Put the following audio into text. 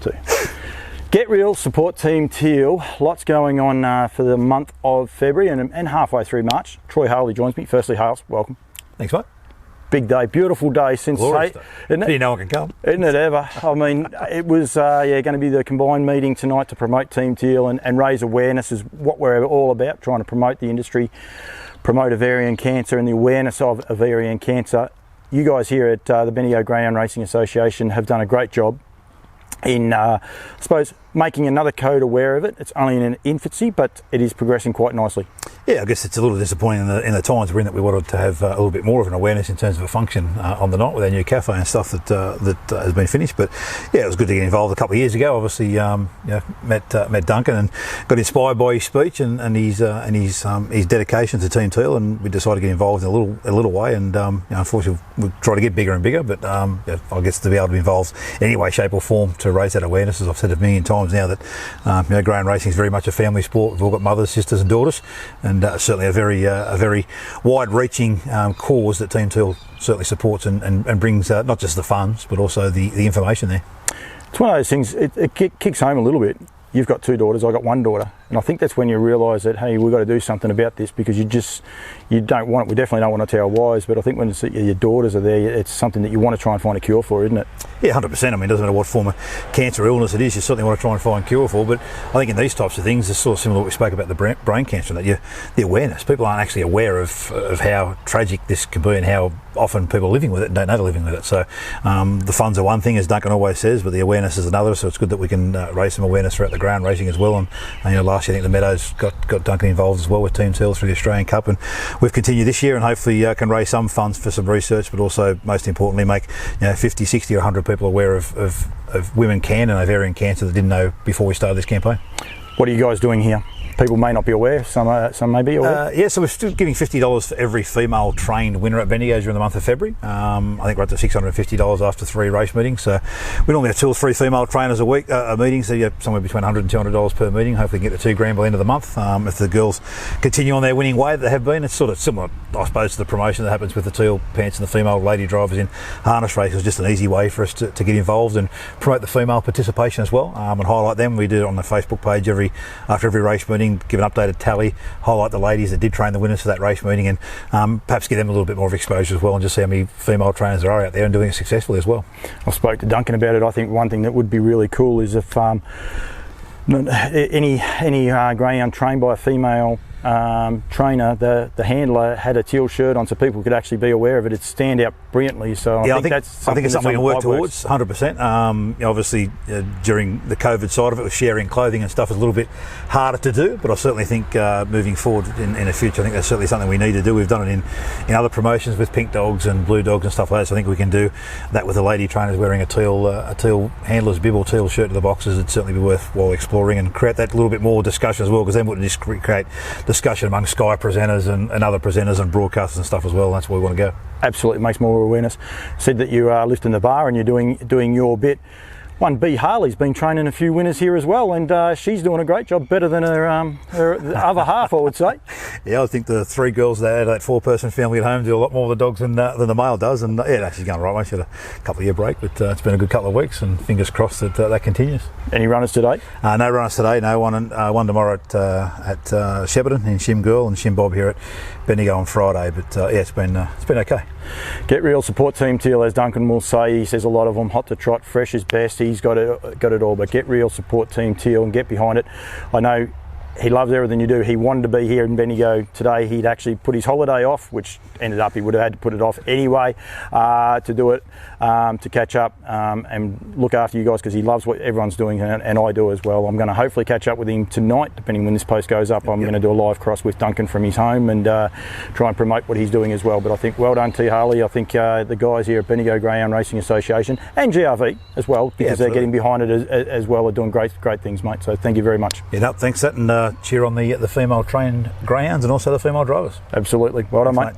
Too. Get Real, support Team Teal. Lots going on for the month of February and halfway through March. Troy Harley joins me. Firstly, Hales, welcome. Thanks, mate. Big day, beautiful day since Glorious day. Isn't it? No one can come. Isn't it ever? I mean, it was going to be the combined meeting tonight to promote Team Teal and raise awareness is what we're all about, trying to promote the industry, promote ovarian cancer and the awareness of ovarian cancer. You guys here at the Bendigo Greyhound Racing Association have done a great job in, I suppose, making another code aware of it. It's only in infancy, but it is progressing quite nicely. Yeah, I guess it's a little disappointing in the times we're in that we wanted to have a little bit more of an awareness in terms of a function on the night with our new cafe and stuff that has been finished. But yeah, it was good to get involved a couple of years ago. Obviously, met Duncan and got inspired by his speech and his dedication to Team Teal, and we decided to get involved in a little way. And unfortunately, we try to get bigger and bigger. But I guess to be able to be involved in any way, shape, or form to raise that awareness, as I've said a million times now, that greyhound racing is very much a family sport. We've all got mothers, sisters, and daughters, and certainly a very wide-reaching cause that Team Teal certainly supports and brings not just the funds but also the information there. It's one of those things. It kicks home a little bit. You've got two daughters. I've got one daughter, and I think that's when you realise that hey, we've got to do something about this because you don't want it. We definitely don't want to tell our wives, but I think when your daughters are there, it's something that you want to try and find a cure for, isn't it? Yeah, 100%. I mean, it doesn't matter what form of cancer or illness it is, you certainly want to try and find a cure for. But I think in these types of things, it's sort of similar to what we spoke about the brain cancer, that the awareness. People aren't actually aware of how tragic this can be and how often people are living with it and don't know they're living with it. So the funds are one thing, as Duncan always says, but the awareness is another. So it's good that we can raise some awareness throughout the ground racing as well. And last year I think the Meadows got Duncan involved as well with Team Teal through the Australian Cup, and we've continued this year and hopefully can raise some funds for some research, but also most importantly make 50, 60 or 100 people aware of WomenCan and ovarian cancer that didn't know before we started this campaign. What are you guys doing here? People may not be aware, some may be aware. So we're still giving $50 for every female trained winner at Bendigo during the month of February. I think we're up to $650 after 3 race meetings. So we normally have 2 or 3 female trainers a week, a meeting, so you're somewhere between $100 and $200 per meeting. Hopefully get the $2 grand by the end of the month. If the girls continue on their winning way that they have been, it's sort of similar, I suppose, to the promotion that happens with the teal pants and the female lady drivers in harness races. It's just an easy way for us to get involved and promote the female participation as well, and highlight them. We do it on the Facebook page after every race meeting, give an updated tally, highlight the ladies that did train the winners for that race meeting, and perhaps give them a little bit more of exposure as well, and just see how many female trainers there are out there and doing it successfully as well. I spoke to Duncan about it. I think one thing that would be really cool is if any greyhound trained by a female trainer, the handler had a teal shirt on so people could actually be aware of it. It'd stand out brilliantly. So I think it's something we can work towards 100%. Obviously during the COVID side of it, with sharing clothing and stuff is a little bit harder to do, but I certainly think moving forward in the future, I think that's certainly something we need to do. We've done it in other promotions with pink dogs and blue dogs and stuff like that, so I think we can do that with the lady trainers wearing a teal handler's bib or teal shirt to the boxes. It'd certainly be worthwhile exploring and create that little bit more discussion as well, because then we wouldn't just create discussion among Sky presenters and other presenters and broadcasters and stuff as well. That's where we want to go. Absolutely, makes more awareness. Said that you are lifting the bar and you're doing your bit. One B Harley's been training a few winners here as well, and she's doing a great job, better than her other half, I would say. Yeah, I think the 3 girls there, that 4-person family at home, do a lot more with the dogs than the male does, and yeah, she's going right way. She had a couple of year break, but it's been a good couple of weeks, and fingers crossed that continues. Any runners today? No runners today. No one tomorrow at Shepparton in Shim Girl and Shim Bob here at Bendigo on Friday. But yeah, it's been okay. Get Real, support Team Teal, as Duncan will say. He says a lot of them, hot to trot, fresh is best. He's got it all, but Get Real, support Team Teal and get behind it. I know he loves everything you do. He wanted to be here in Bendigo today. He'd actually put his holiday off, which ended up he would have had to put it off anyway to do it, to catch up and look after you guys, because he loves what everyone's doing, and I do as well. I'm going to hopefully catch up with him tonight, depending when this post goes up. I'm going to do a live cross with Duncan from his home and try and promote what he's doing as well. But I think well done T Harley. I think the guys here at Bendigo Greyhound Racing Association and GRV as well, because they're getting behind it as well, are doing great things, mate. So thank you very much. Yeah, no, thanks for that, and cheer on the female trained greyhounds and also the female drivers. Absolutely. Well done, mate.